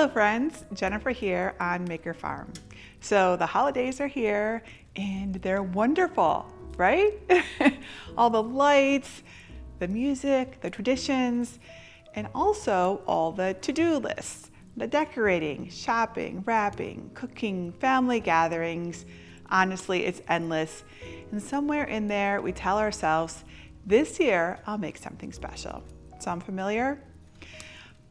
Hello friends, Jennifer here on Maker Farm. So the holidays are here and they're wonderful, right? All the lights, the music, the traditions, and also all the to-do lists, the decorating, shopping, wrapping, cooking, family gatherings. Honestly, it's endless. And somewhere in there, we tell ourselves, this year, I'll make something special. Sound familiar?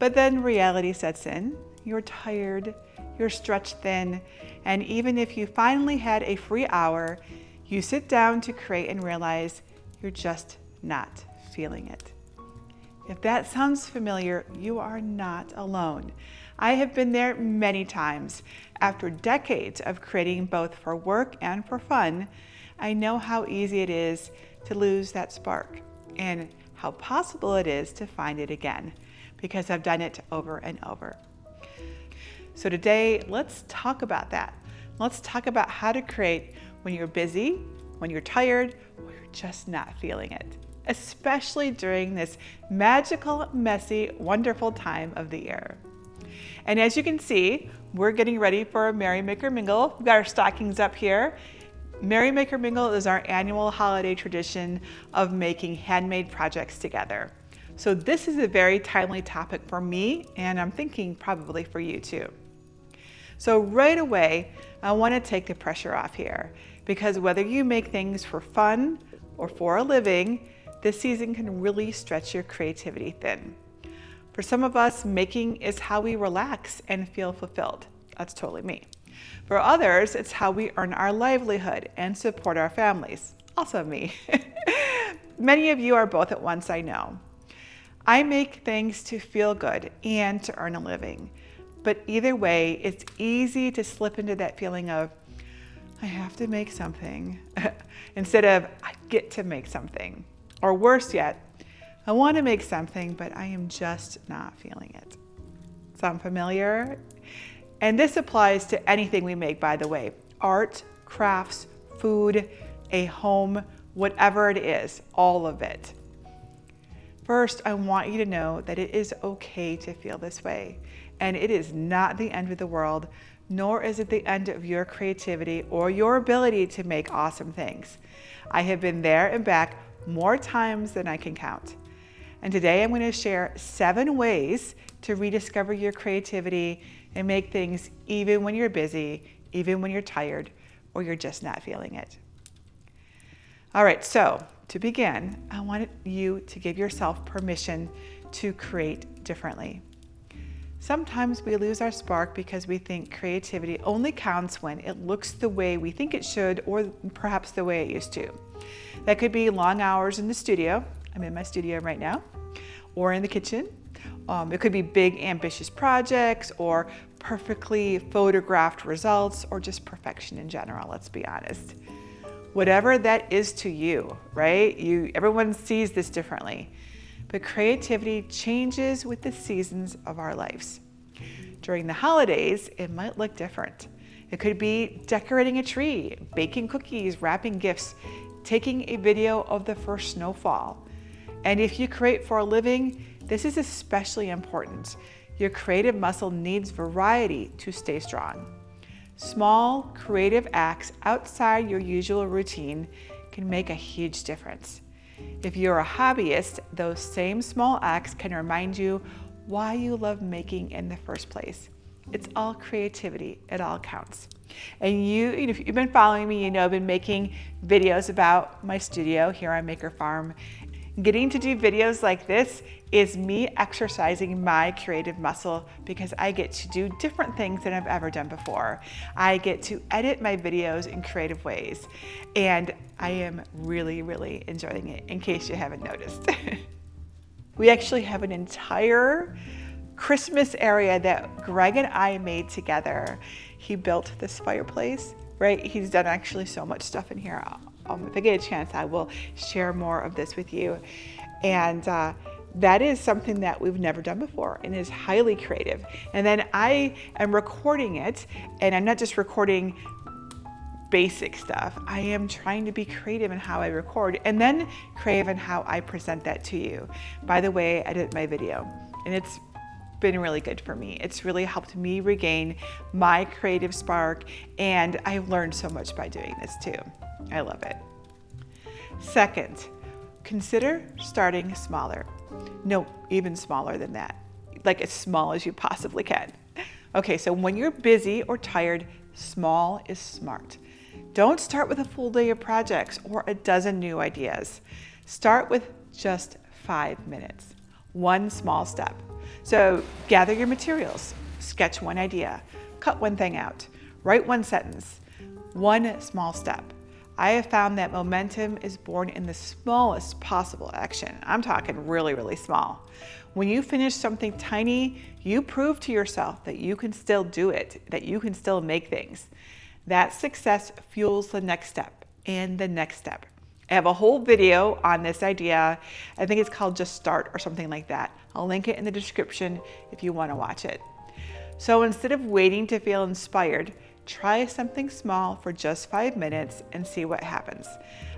But then reality sets in. You're tired, you're stretched thin, and even if you finally had a free hour, you sit down to create and realize you're just not feeling it. If that sounds familiar, you are not alone. I have been there many times. After decades of creating both for work and for fun, I know how easy it is to lose that spark and how possible it is to find it again, because I've done it over and over. So today, let's talk about that. Let's talk about how to create when you're busy, when you're tired, or you're just not feeling it, especially during this magical, messy, wonderful time of the year. And as you can see, we're getting ready for Merry Maker Mingle. We've got our stockings up here. Merry Maker Mingle is our annual holiday tradition of making handmade projects together. So this is a very timely topic for me, and I'm thinking probably for you too. So right away, I want to take the pressure off here, because whether you make things for fun or for a living, this season can really stretch your creativity thin. For some of us, making is how we relax and feel fulfilled. That's totally me. For others, it's how we earn our livelihood and support our families. Also me. Many of you are both at once, I know. I make things to feel good and to earn a living. But either way, it's easy to slip into that feeling of, I have to make something, instead of, I get to make something. Or worse yet, I want to make something, but I am just not feeling it. Sound familiar? And this applies to anything we make, by the way. Art, crafts, food, a home, whatever it is, all of it. First, I want you to know that it is okay to feel this way, and it is not the end of the world, nor is it the end of your creativity or your ability to make awesome things. I have been there and back more times than I can count. And today I'm going to share 7 ways to rediscover your creativity and make things even when you're busy, even when you're tired, or you're just not feeling it. All right, so to begin, I want you to give yourself permission to create differently. Sometimes we lose our spark because we think creativity only counts when it looks the way we think it should, or perhaps the way it used to. That could be long hours in the studio. I'm in my studio right now, or in the kitchen. It could be big, ambitious projects, or perfectly photographed results, or just perfection in general, let's be honest. Whatever that is to you, right? Everyone sees this differently. But creativity changes with the seasons of our lives. During the holidays, it might look different. It could be decorating a tree, baking cookies, wrapping gifts, taking a video of the first snowfall. And if you create for a living, this is especially important. Your creative muscle needs variety to stay strong. Small, creative acts outside your usual routine can make a huge difference. If you're a hobbyist, those same small acts can remind you why you love making in the first place. It's all creativity. It all counts. And if you've been following me, you know I've been making videos about my studio here on Maker Farm. Getting to do videos like this is me exercising my creative muscle, because I get to do different things than I've ever done before. I get to edit my videos in creative ways, and I am really, really enjoying it, in case you haven't noticed. We actually have an entire Christmas area that Greg and I made together. He built this fireplace, right? He's done actually so much stuff in here. If I get a chance, I will share more of this with you. And that is something that we've never done before and is highly creative. And then I am recording it, and I'm not just recording basic stuff. I am trying to be creative in how I record, and then creative in how I present that to you. By the way, I edit my video, and it's been really good for me. It's really helped me regain my creative spark, and I've learned so much by doing this too. I love it. Second, consider starting smaller. No, even smaller than that. Like as small as you possibly can. Okay, so when you're busy or tired, small is smart. Don't start with a full day of projects or a dozen new ideas. Start with just 5 minutes, one small step. So gather your materials, sketch one idea, cut one thing out, write one sentence, one small step. I have found that momentum is born in the smallest possible action. I'm talking really, really small. When you finish something tiny, you prove to yourself that you can still do it, that you can still make things. That success fuels the next step and the next step. I have a whole video on this idea. I think it's called Just Start or something like that. I'll link it in the description if you want to watch it. So instead of waiting to feel inspired, try something small for just 5 minutes and see what happens.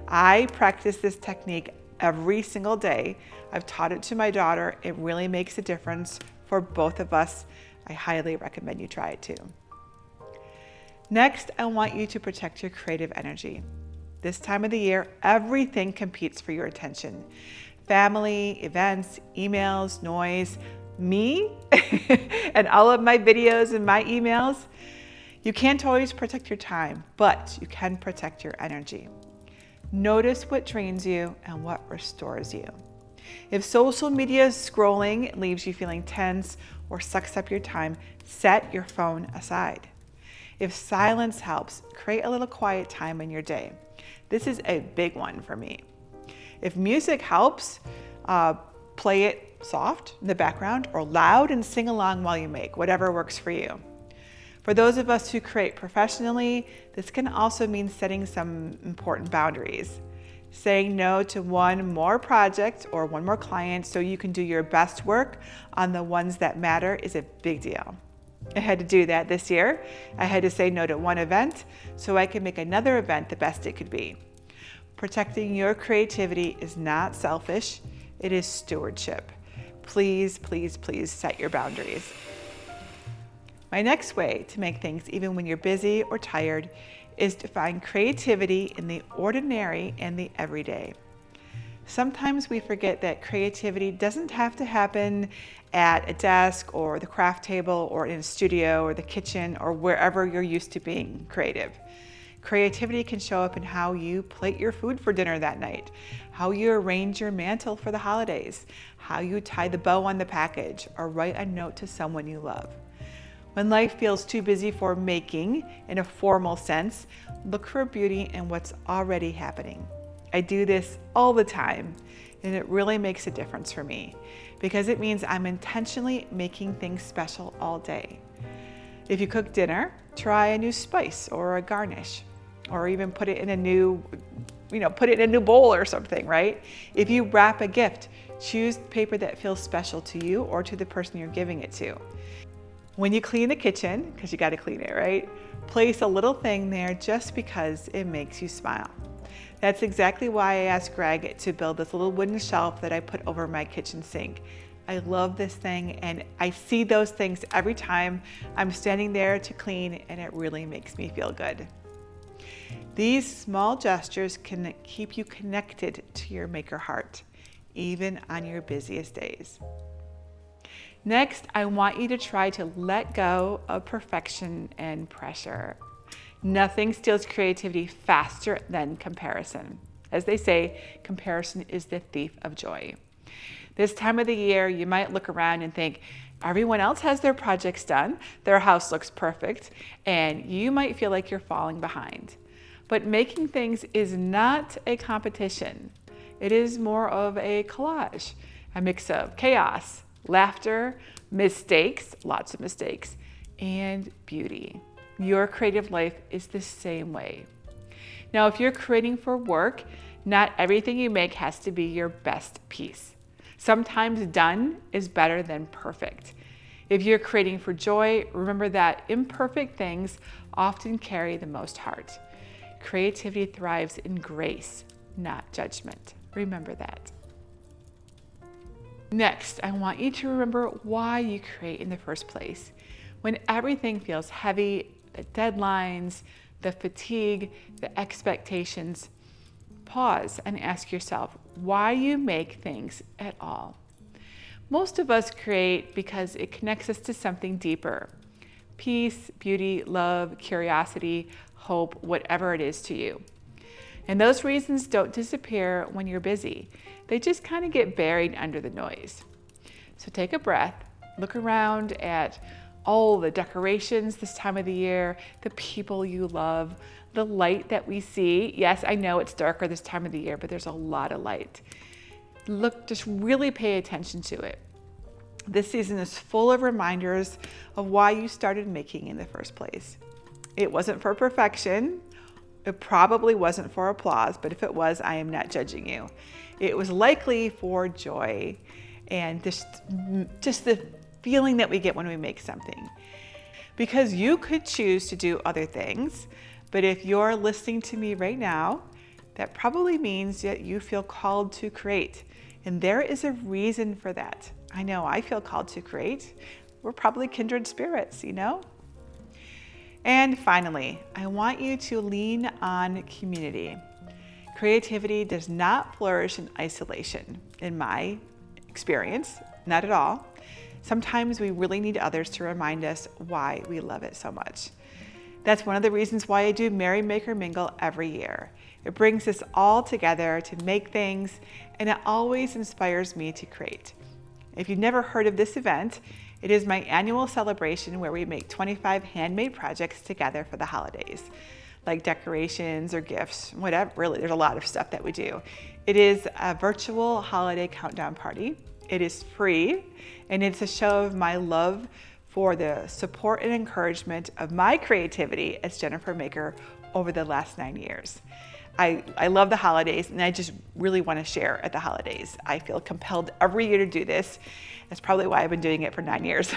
I practice this technique every single day. I've taught it to my daughter. It really makes a difference for both of us. I highly recommend you try it too. Next, I want you to protect your creative energy. This time of the year, everything competes for your attention. Family, events, emails, noise, me, and all of my videos and my emails. You can't always protect your time, but you can protect your energy. Notice what drains you and what restores you. If social media scrolling leaves you feeling tense or sucks up your time, set your phone aside. If silence helps, create a little quiet time in your day. This is a big one for me. If music helps, play it soft in the background or loud and sing along while you make, whatever works for you. For those of us who create professionally, this can also mean setting some important boundaries. Saying no to one more project or one more client so you can do your best work on the ones that matter is a big deal. I had to do that this year. I had to say no to one event so I could make another event the best it could be. Protecting your creativity is not selfish, it is stewardship. Please, please, please set your boundaries. My next way to make things even when you're busy or tired is to find creativity in the ordinary and the everyday. Sometimes we forget that creativity doesn't have to happen at a desk or the craft table or in a studio or the kitchen or wherever you're used to being creative. Creativity can show up in how you plate your food for dinner that night, how you arrange your mantle for the holidays, how you tie the bow on the package, or write a note to someone you love. When life feels too busy for making in a formal sense, look for beauty in what's already happening. I do this all the time, and it really makes a difference for me because it means I'm intentionally making things special all day. If you cook dinner, try a new spice or a garnish, or even put it in a new bowl or something, right? If you wrap a gift, choose paper that feels special to you or to the person you're giving it to. When you clean the kitchen, because you got to clean it, right? Place a little thing there just because it makes you smile. That's exactly why I asked Greg to build this little wooden shelf that I put over my kitchen sink. I love this thing, and I see those things every time I'm standing there to clean, and it really makes me feel good. These small gestures can keep you connected to your maker heart, even on your busiest days. Next, I want you to try to let go of perfection and pressure. Nothing steals creativity faster than comparison. As they say, comparison is the thief of joy. This time of the year, you might look around and think, everyone else has their projects done, their house looks perfect, and you might feel like you're falling behind. But making things is not a competition. It is more of a collage, a mix of chaos, laughter, mistakes, lots of mistakes, and beauty. Your creative life is the same way. Now, if you're creating for work, not everything you make has to be your best piece. Sometimes done is better than perfect. If you're creating for joy, remember that imperfect things often carry the most heart. Creativity thrives in grace, not judgment. Remember that. Next, I want you to remember why you create in the first place. When everything feels heavy, the deadlines, the fatigue, the expectations, pause and ask yourself why you make things at all. Most of us create because it connects us to something deeper. Peace, beauty, love, curiosity, hope, whatever it is to you. And those reasons don't disappear when you're busy. They just kind of get buried under the noise. So take a breath, look around at all the decorations this time of the year, the people you love, the light that we see. Yes, I know it's darker this time of the year, but there's a lot of light. Look, just really pay attention to it. This season is full of reminders of why you started making in the first place. It wasn't for perfection. It probably wasn't for applause, but if it was, I am not judging you. It was likely for joy and just the feeling that we get when we make something. Because you could choose to do other things, but if you're listening to me right now, that probably means that you feel called to create. And there is a reason for that. I know I feel called to create. We're probably kindred spirits, you know? And finally, I want you to lean on community. Creativity does not flourish in isolation, in my experience, not at all. Sometimes we really need others to remind us why we love it so much. That's one of the reasons why I do Merry Maker Mingle every year. It brings us all together to make things, and it always inspires me to create. If you've never heard of this event, it is my annual celebration where we make 25 handmade projects together for the holidays, like decorations or gifts, whatever. Really, there's a lot of stuff that we do. It is a virtual holiday countdown party. It is free, and it's a show of my love for the support and encouragement of my creativity as Jennifer Maker over the last 9 years. I love the holidays, and I just really want to share at the holidays. I feel compelled every year to do this. That's probably why I've been doing it for 9 years.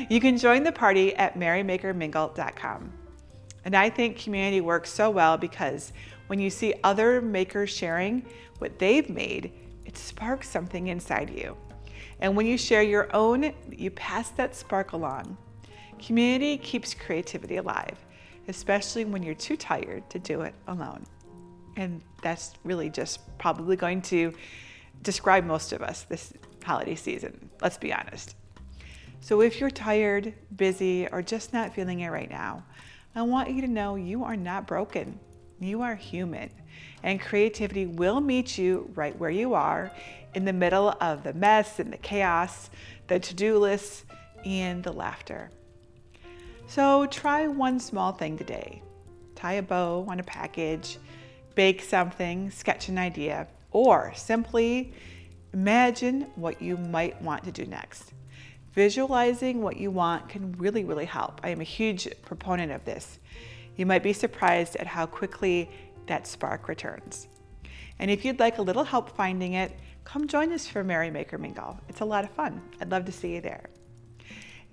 You can join the party at merrymakermingle.com. And I think community works so well because when you see other makers sharing what they've made, it sparks something inside you. And when you share your own, you pass that spark along. Community keeps creativity alive, especially when you're too tired to do it alone. And that's really just probably going to describe most of us this holiday season, let's be honest. So if you're tired, busy, or just not feeling it right now, I want you to know you are not broken. You are human, and creativity will meet you right where you are, in the middle of the mess and the chaos, the to-do lists, and the laughter. So try one small thing today. Tie a bow on a package, bake something, sketch an idea, or simply imagine what you might want to do next. Visualizing what you want can really, really help. I am a huge proponent of this. You might be surprised at how quickly that spark returns. And if you'd like a little help finding it, come join us for Merry Maker Mingle. It's a lot of fun. I'd love to see you there.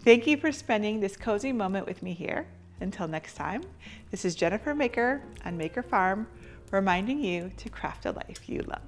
Thank you for spending this cozy moment with me here. Until next time, this is Jennifer Maker on Maker Farm, reminding you to craft a life you love.